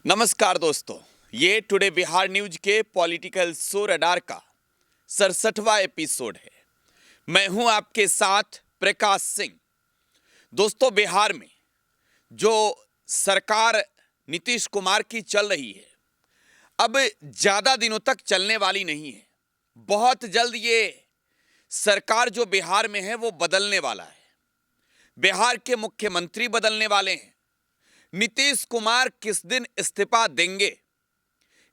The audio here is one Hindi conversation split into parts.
नमस्कार दोस्तों, ये टुडे बिहार न्यूज के पॉलिटिकल शो रडार का 67वां एपिसोड है। मैं हूं आपके साथ प्रकाश सिंह। दोस्तों, बिहार में जो सरकार नीतीश कुमार की चल रही है, अब ज़्यादा दिनों तक चलने वाली नहीं है। बहुत जल्द ये सरकार जो बिहार में है वो बदलने वाला है। बिहार के मुख्यमंत्री बदलने वाले हैं। नीतीश कुमार किस दिन इस्तीफा देंगे,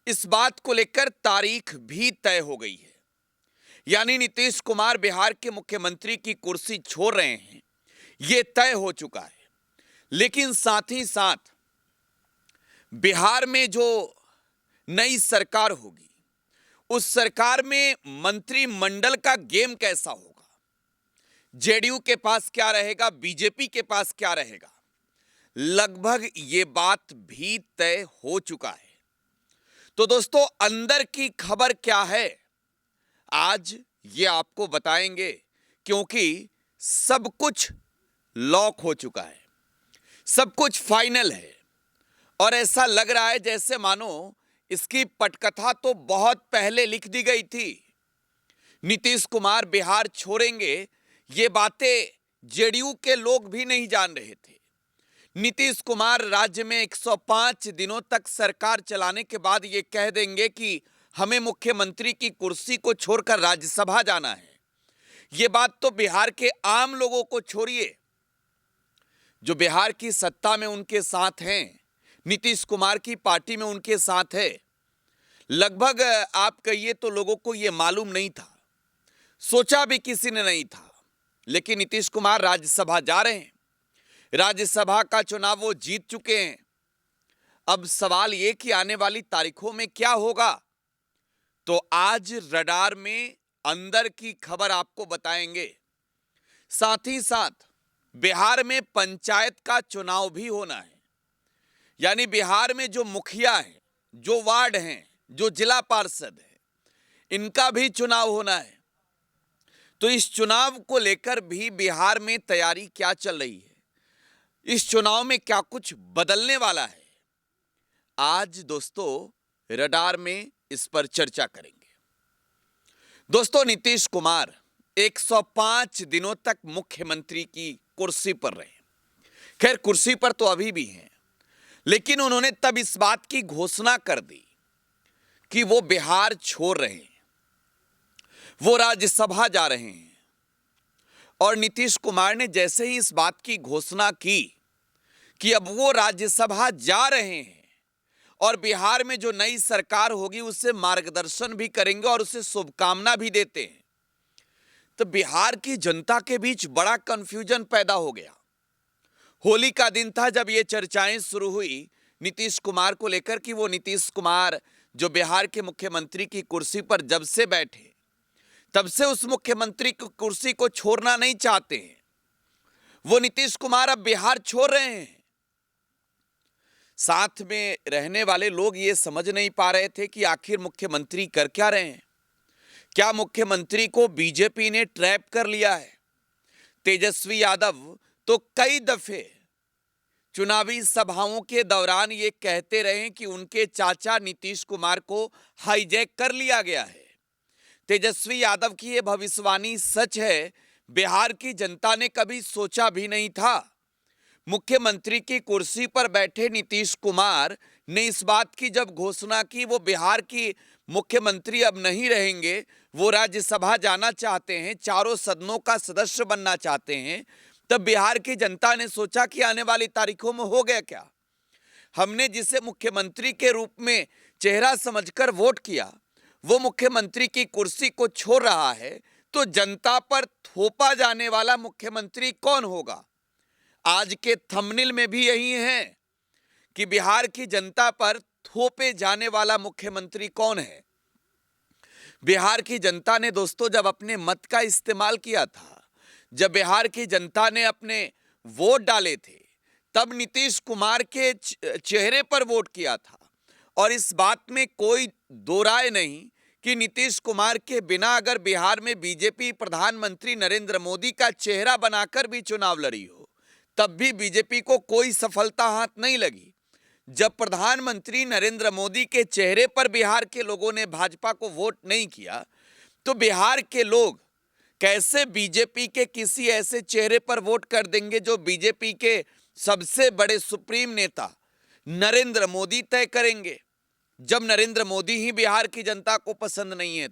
इस बात को लेकर तारीख भी तय हो गई है। यानी नीतीश कुमार बिहार के मुख्यमंत्री की कुर्सी छोड़ रहे हैं, यह तय हो चुका है। लेकिन साथ ही साथ बिहार में जो नई सरकार होगी, उस सरकार में मंत्रिमंडल का गेम कैसा होगा, जेडीयू के पास क्या रहेगा, बीजेपी के पास क्या रहेगा, लगभग ये बात भी तय हो चुका है। तो दोस्तों, अंदर की खबर क्या है, आज ये आपको बताएंगे, क्योंकि सब कुछ लॉक हो चुका है, सब कुछ फाइनल है। और ऐसा लग रहा है जैसे मानो इसकी पटकथा तो बहुत पहले लिख दी गई थी। नीतीश कुमार बिहार छोड़ेंगे, ये बातें जेडीयू के लोग भी नहीं जान रहे थे। नीतीश कुमार राज्य में 105 दिनों तक सरकार चलाने के बाद ये कह देंगे कि हमें मुख्यमंत्री की कुर्सी को छोड़कर राज्यसभा जाना है। ये बात तो बिहार के आम लोगों को छोड़िए, जो बिहार की सत्ता में उनके साथ हैं, नीतीश कुमार की पार्टी में उनके साथ है, लगभग आप कहिए तो लोगों को यह मालूम नहीं था, सोचा भी किसी ने नहीं था। लेकिन नीतीश कुमार राज्यसभा जा रहे हैं, राज्यसभा का चुनाव वो जीत चुके हैं। अब सवाल ये कि आने वाली तारीखों में क्या होगा, तो आज रडार में अंदर की खबर आपको बताएंगे। साथ ही साथ बिहार में पंचायत का चुनाव भी होना है। यानी बिहार में जो मुखिया हैं, जो वार्ड हैं, जो जिला पार्षद हैं, इनका भी चुनाव होना है। तो इस चुनाव को लेकर भी बिहार में तैयारी क्या चल रही है, इस चुनाव में क्या कुछ बदलने वाला है, आज दोस्तों रडार में इस पर चर्चा करेंगे। दोस्तों, नीतीश कुमार 105 दिनों तक मुख्यमंत्री की कुर्सी पर रहे। खैर, कुर्सी पर तो अभी भी हैं, लेकिन उन्होंने तब इस बात की घोषणा कर दी कि वो बिहार छोड़ रहे हैं, वो राज्यसभा जा रहे हैं। और नीतीश कुमार ने जैसे ही इस बात की घोषणा की कि अब वो राज्यसभा जा रहे हैं और बिहार में जो नई सरकार होगी उससे मार्गदर्शन भी करेंगे और उसे शुभकामना भी देते हैं, तो बिहार की जनता के बीच बड़ा कंफ्यूजन पैदा हो गया। होली का दिन था जब ये चर्चाएं शुरू हुई नीतीश कुमार को लेकर कि वो नीतीश कुमार जो बिहार के मुख्यमंत्री की कुर्सी पर जब से बैठे, तब से उस मुख्यमंत्री की कुर्सी को छोड़ना नहीं चाहते हैं। वो नीतीश कुमार अब बिहार छोड़ रहे हैं। साथ में रहने वाले लोग ये समझ नहीं पा रहे थे कि आखिर मुख्यमंत्री कर क्या रहे हैं। क्या मुख्यमंत्री को बीजेपी ने ट्रैप कर लिया है? तेजस्वी यादव तो कई दफे चुनावी सभाओं के दौरान ये कहते रहे कि उनके चाचा नीतीश कुमार को हाईजैक कर लिया गया है। तेजस्वी यादव की यह भविष्यवाणी सच है। बिहार की जनता ने कभी सोचा भी नहीं था। मुख्यमंत्री की कुर्सी पर बैठे नीतीश कुमार ने इस बात की जब घोषणा की वो बिहार की मुख्यमंत्री अब नहीं रहेंगे, वो राज्यसभा जाना चाहते हैं, चारों सदनों का सदस्य बनना चाहते हैं, तब बिहार की जनता ने सोचा कि आने वाली तारीखों में हो गया क्या, हमने जिसे मुख्यमंत्री के रूप में चेहरा समझकर वोट किया, वो मुख्यमंत्री की कुर्सी को छोड़ रहा है, तो जनता पर थोपा जाने वाला मुख्यमंत्री कौन होगा। आज के थंबनेल में भी यही है कि बिहार की जनता पर थोपे जाने वाला मुख्यमंत्री कौन है। बिहार की जनता ने दोस्तों जब अपने मत का इस्तेमाल किया था, जब बिहार की जनता ने अपने वोट डाले थे, तब नीतीश कुमार के चेहरे पर वोट किया था। और इस बात में कोई दो राय नहीं कि नीतीश कुमार के बिना अगर बिहार में बीजेपी प्रधानमंत्री नरेंद्र मोदी का चेहरा बनाकर भी चुनाव लड़ी हो, तब भी बीजेपी को कोई सफलता हाथ नहीं लगी। जब प्रधानमंत्री नरेंद्र मोदी के चेहरे पर बिहार के लोगों ने भाजपा को वोट नहीं किया, तो बिहार के लोग कैसे बीजेपी के किसी ऐसे चेहरे पर वोट कर देंगे जो बीजेपी के सबसे बड़े सुप्रीम नेता नरेंद्र मोदी तय करेंगे, जब नरेंद्र मोदी ही बिहार की जनता को पसंद नहीं है।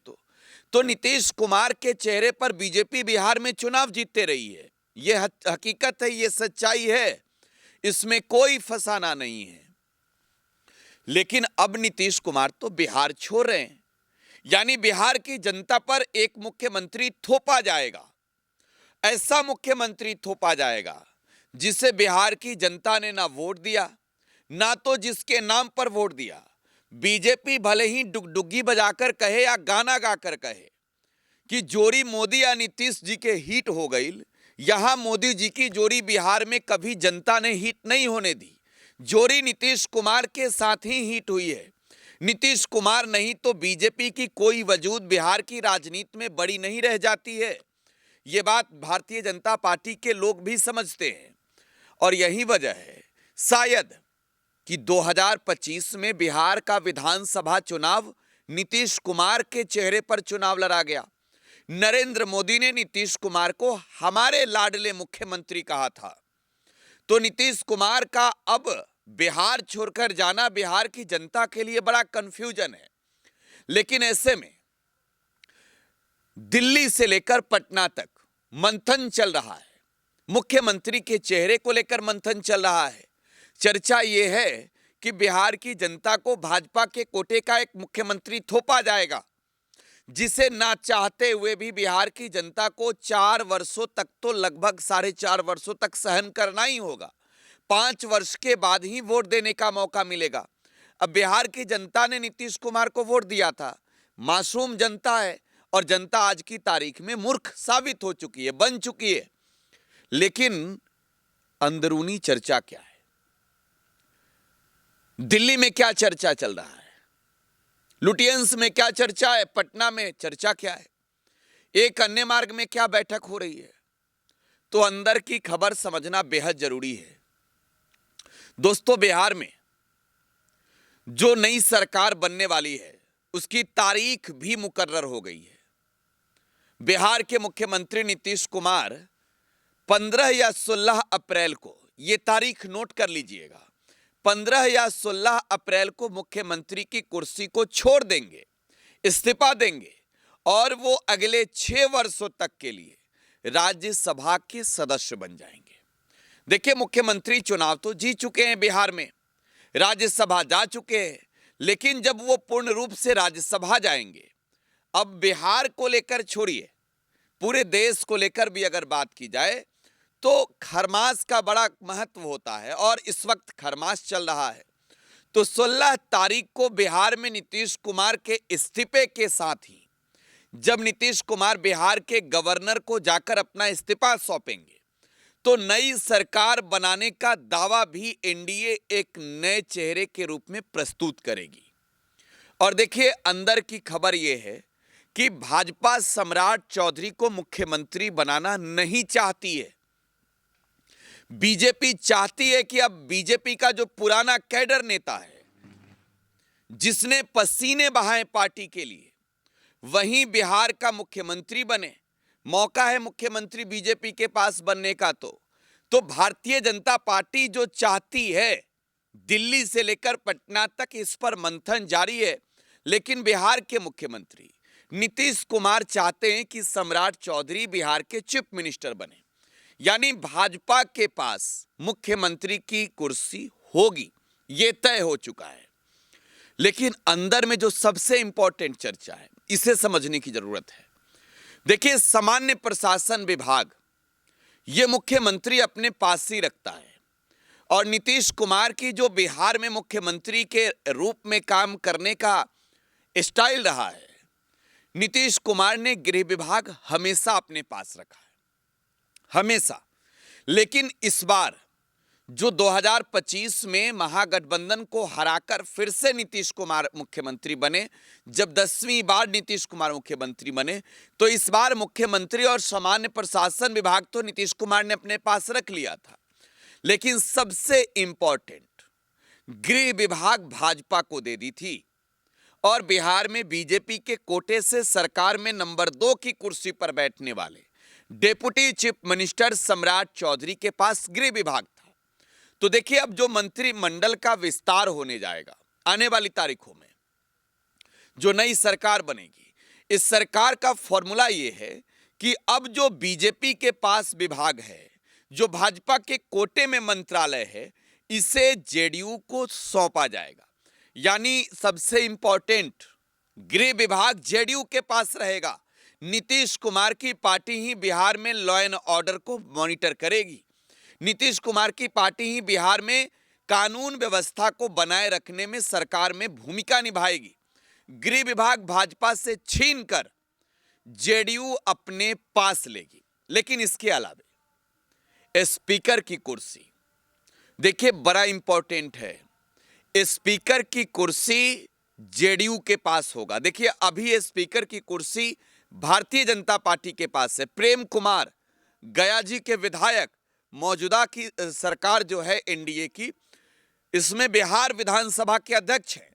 तो नीतीश कुमार के चेहरे पर बीजेपी बिहार में चुनाव जीतते रही है। यह हकीकत है, यह सच्चाई है, इसमें कोई फसाना नहीं है। लेकिन अब नीतीश कुमार तो बिहार छोड़ रहे हैं, यानी बिहार की जनता पर एक मुख्यमंत्री थोपा जाएगा। ऐसा मुख्यमंत्री थोपा जाएगा जिसे बिहार की जनता ने ना वोट दिया, ना तो जिसके नाम पर वोट दिया। बीजेपी भले ही डुगडुगी बजाकर कहे या गाना गाकर कहे कि जोड़ी मोदी या नीतीश जी के हिट हो गई, यहां मोदी जी की जोड़ी बिहार में कभी जनता ने हिट नहीं होने दी। जोड़ी नीतीश कुमार के साथ ही हिट हुई है। नीतीश कुमार नहीं तो बीजेपी की कोई वजूद बिहार की राजनीति में बड़ी नहीं रह जाती है। यह बात भारतीय जनता पार्टी के लोग भी समझते हैं, और यही वजह है शायद कि 2025 में बिहार का विधानसभा चुनाव नीतीश कुमार के चेहरे पर चुनाव लड़ा गया। नरेंद्र मोदी ने नीतीश कुमार को हमारे लाडले मुख्यमंत्री कहा था, तो नीतीश कुमार का अब बिहार छोड़कर जाना बिहार की जनता के लिए बड़ा कंफ्यूजन है। लेकिन ऐसे में दिल्ली से लेकर पटना तक मंथन चल रहा है, मुख्यमंत्री के चेहरे को लेकर मंथन चल रहा है। चर्चा यह है कि बिहार की जनता को भाजपा के कोटे का एक मुख्यमंत्री थोपा जाएगा, जिसे ना चाहते हुए भी बिहार की जनता को 4 वर्षों तक, तो लगभग 4.5 वर्षों तक सहन करना ही होगा। 5 वर्ष के बाद ही वोट देने का मौका मिलेगा। अब बिहार की जनता ने नीतीश कुमार को वोट दिया था, मासूम जनता है, और जनता आज की तारीख में मूर्ख साबित हो चुकी है, बन चुकी है। लेकिन अंदरूनी चर्चा क्या है, दिल्ली में क्या चर्चा चल रहा है, लुटियंस में क्या चर्चा है, पटना में चर्चा क्या है, एक अन्य मार्ग में क्या बैठक हो रही है, तो अंदर की खबर समझना बेहद जरूरी है। दोस्तों, बिहार में जो नई सरकार बनने वाली है उसकी तारीख भी मुकर्रर हो गई है। बिहार के मुख्यमंत्री नीतीश कुमार 15 या 16 अप्रैल को, यह तारीख नोट कर लीजिएगा, 15 या 16 अप्रैल को मुख्यमंत्री की कुर्सी को छोड़ देंगे, इस्तीफा देंगे, और वो अगले 6 वर्षों तक के लिए राज्यसभा के सदस्य बन जाएंगे। देखिए, मुख्यमंत्री चुनाव तो जीत चुके हैं बिहार में, राज्यसभा जा चुके हैं, लेकिन जब वो पूर्ण रूप से राज्यसभा जाएंगे, अब बिहार को लेकर छोड़िए, पूरे देश को लेकर भी अगर बात की जाए तो खरमास का बड़ा महत्व होता है, और इस वक्त खरमास चल रहा है। तो 16 तारीख को बिहार में नीतीश कुमार के इस्तीफे के साथ ही, जब नीतीश कुमार बिहार के गवर्नर को जाकर अपना इस्तीफा सौंपेंगे, तो नई सरकार बनाने का दावा भी एनडीए एक नए चेहरे के रूप में प्रस्तुत करेगी। और देखिए, अंदर की खबर यह है कि भाजपा सम्राट चौधरी को मुख्यमंत्री बनाना नहीं चाहती है। बीजेपी चाहती है कि अब बीजेपी का जो पुराना कैडर नेता है, जिसने पसीने बहाए पार्टी के लिए, वहीं बिहार का मुख्यमंत्री बने। मौका है मुख्यमंत्री बीजेपी के पास बनने का। तो भारतीय जनता पार्टी जो चाहती है, दिल्ली से लेकर पटना तक इस पर मंथन जारी है। लेकिन बिहार के मुख्यमंत्री नीतीश कुमार चाहते हैं कि सम्राट चौधरी बिहार के चीफ मिनिस्टर बने, यानी भाजपा के पास मुख्यमंत्री की कुर्सी होगी, यह तय हो चुका है। लेकिन अंदर में जो सबसे इंपॉर्टेंट चर्चा है, इसे समझने की जरूरत है। देखिए, सामान्य प्रशासन विभाग यह मुख्यमंत्री अपने पास ही रखता है, और नीतीश कुमार की जो बिहार में मुख्यमंत्री के रूप में काम करने का स्टाइल रहा है, नीतीश कुमार ने गृह विभाग हमेशा अपने पास रखा है, हमेशा। लेकिन इस बार जो 2025 में महागठबंधन को हराकर फिर से नीतीश कुमार मुख्यमंत्री बने, जब 10वीं बार नीतीश कुमार मुख्यमंत्री बने, तो इस बार मुख्यमंत्री और सामान्य प्रशासन विभाग तो नीतीश कुमार ने अपने पास रख लिया था। लेकिन सबसे इंपॉर्टेंट गृह विभाग भाजपा को दे दी थी और बिहार में बीजेपी के कोटे से सरकार में नंबर 2 की कुर्सी पर बैठने वाले डेप्यूटी चीफ मिनिस्टर सम्राट चौधरी के पास गृह विभाग था। तो देखिए, अब जो मंत्रिमंडल का विस्तार होने जाएगा आने वाली तारीखों में, जो नई सरकार बनेगी, इस सरकार का फॉर्मूला यह है कि अब जो बीजेपी के पास विभाग है, जो भाजपा के कोटे में मंत्रालय है, इसे जेडीयू को सौंपा जाएगा। यानी सबसे इंपॉर्टेंट गृह विभाग जेडीयू के पास रहेगा। नीतीश कुमार की पार्टी ही बिहार में लॉ एंड ऑर्डर को मॉनिटर करेगी। नीतीश कुमार की पार्टी ही बिहार में कानून व्यवस्था को बनाए रखने में सरकार में भूमिका निभाएगी। गृह विभाग भाजपा से छीनकर जेडीयू अपने पास लेगी। लेकिन इसके अलावा स्पीकर की कुर्सी, देखिए बड़ा इंपॉर्टेंट है। स्पीकर की कुर्सी जेडीयू के पास होगा। देखिए, अभी स्पीकर की कुर्सी भारतीय जनता पार्टी के पास है। प्रेम कुमार गया जी के विधायक, मौजूदा की सरकार जो है एनडीए की, इसमें बिहार विधानसभा के अध्यक्ष हैं।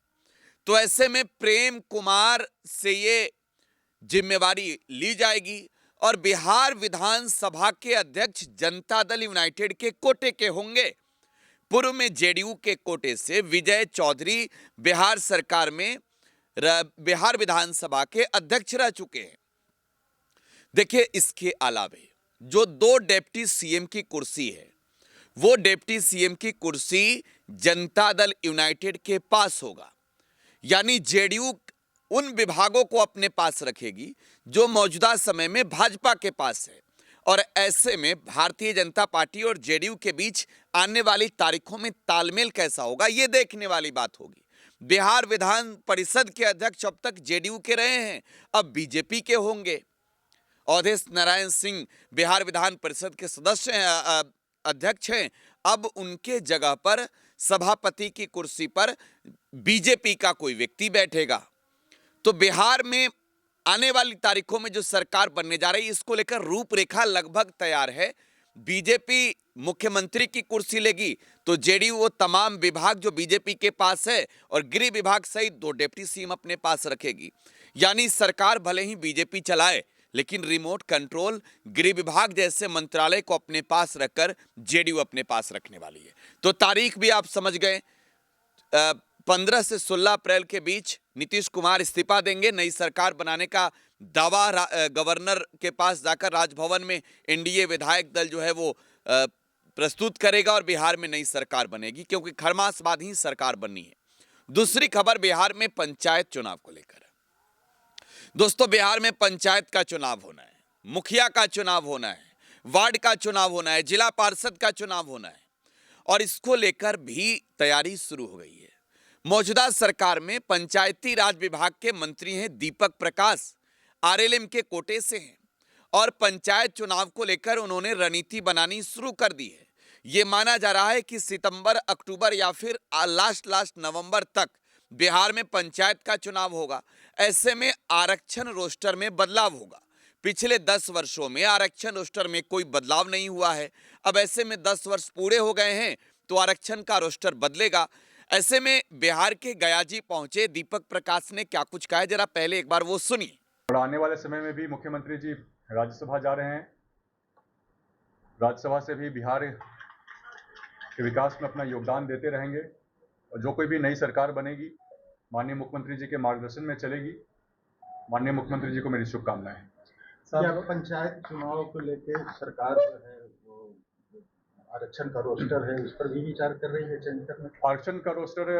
तो ऐसे में प्रेम कुमार से ये जिम्मेवारी ली जाएगी और बिहार विधानसभा के अध्यक्ष जनता दल यूनाइटेड के कोटे के होंगे। पूर्व में जेडीयू के कोटे से विजय चौधरी बिहार सरकार में बिहार विधानसभा के अध्यक्ष रह चुके हैं। देखिए, इसके अलावा जो 2 डिप्टी सीएम की कुर्सी है, वो डिप्टी सीएम की कुर्सी जनता दल यूनाइटेड के पास होगा। यानी जेडीयू उन विभागों को अपने पास रखेगी जो मौजूदा समय में भाजपा के पास है। और ऐसे में भारतीय जनता पार्टी और जेडीयू के बीच आने वाली तारीखों में तालमेल कैसा होगा, यह देखने वाली बात होगी। बिहार विधान परिषद के अध्यक्ष अब तक जेडीयू के रहे हैं, अब बीजेपी के होंगे। अवधेश नारायण सिंह बिहार विधान परिषद के सदस्य हैं, अध्यक्ष हैं। अब उनके जगह पर सभापति की कुर्सी पर बीजेपी का कोई व्यक्ति बैठेगा। तो बिहार में आने वाली तारीखों में जो सरकार बनने जा रही है, इसको लेकर रूपरेखा लगभग तैयार है। बीजेपी मुख्यमंत्री की कुर्सी लेगी तो जेडीयू वो तमाम विभाग जो बीजेपी के पास है और गृह विभाग सहित 2 डिप्टी सीएम अपने पास रखेगी। यानी सरकार भले ही बीजेपी चलाए, लेकिन रिमोट कंट्रोल गृह विभाग जैसे मंत्रालय को अपने पास रखकर जेडीयू अपने पास रखने वाली है। तो तारीख भी आप समझ गए, 15 से 16 अप्रैल के बीच नीतीश कुमार इस्तीफा देंगे। नई सरकार बनाने का दावा गवर्नर के पास जाकर राजभवन में एनडीए विधायक दल जो है वो प्रस्तुत करेगा और बिहार में नई सरकार बनेगी, क्योंकि खरमास बाद ही सरकार बननी है। दूसरी खबर बिहार में पंचायत चुनाव को लेकर। दोस्तों, बिहार में पंचायत का चुनाव होना है, मुखिया का चुनाव होना है, वार्ड का चुनाव होना है, जिला पार्षद का चुनाव होना है और इसको लेकर भी तैयारी शुरू हो गई है। मौजूदा सरकार में पंचायती राज विभाग के मंत्री हैं दीपक प्रकाश, आरएलएम के कोटे से हैं और पंचायत चुनाव को लेकर उन्होंने रणनीति बनानी शुरू कर दी है। ये माना जा रहा है कि सितंबर, अक्टूबर या फिर लास्ट नवंबर तक बिहार में पंचायत का चुनाव होगा। ऐसे में आरक्षण रोस्टर में बदलाव होगा। पिछले 10 वर्षों में आरक्षण रोस्टर में कोई बदलाव नहीं हुआ है। अब ऐसे में 10 वर्ष पूरे हो गए हैं तो आरक्षण का रोस्टर बदलेगा। ऐसे में बिहार के गया जी पहुंचे दीपक प्रकाश ने क्या कुछ कहा है, जरा पहले एक बार वो सुनिए। और आने वाले समय में भी मुख्यमंत्री जी राज्यसभा जा रहे हैं। राज्यसभा से भी बिहार के विकास में अपना योगदान देते रहेंगे और जो कोई भी नई सरकार बनेगी माननीय मुख्यमंत्री जी के मार्गदर्शन में चलेगी। माननीय मुख्यमंत्री जी को मेरी शुभकामनाएं। सर, पंचायत चुनाव को लेकर सरकार जो है वो आरक्षण का रोस्टर है, उस पर भी विचार कर रही है चेंज करने। आरक्षण का रोस्टर,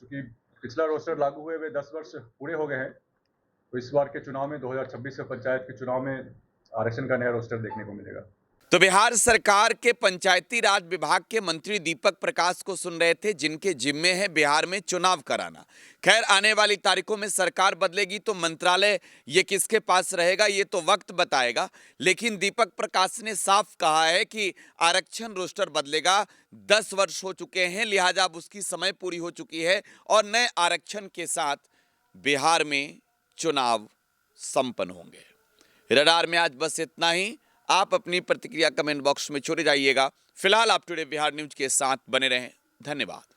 चूंकि पिछला रोस्टर लागू हुए 10 वर्ष पूरे हो गए हैं, तो इस बार के चुनाव में 2026 के पंचायत के चुनाव में आरक्षण का नया रोस्टर देखने को मिलेगा। तो बिहार सरकार के पंचायती राज विभाग के मंत्री दीपक प्रकाश को सुन रहे थे, जिनके जिम्मे है बिहार में चुनाव कराना। खैर, आने वाली तारीखों में सरकार बदलेगी तो मंत्रालय ये किसके पास रहेगा ये तो वक्त बताएगा। लेकिन दीपक प्रकाश ने साफ कहा है कि आरक्षण रोस्टर बदलेगा। 10 वर्ष हो चुके हैं, लिहाजा अब उसकी समय पूरी हो चुकी है और नए आरक्षण के साथ बिहार में चुनाव संपन्न होंगे। रडार में आज बस इतना ही। आप अपनी प्रतिक्रिया कमेंट बॉक्स में छोड़े जाइएगा। फिलहाल आप टुडे बिहार न्यूज के साथ बने रहें। धन्यवाद।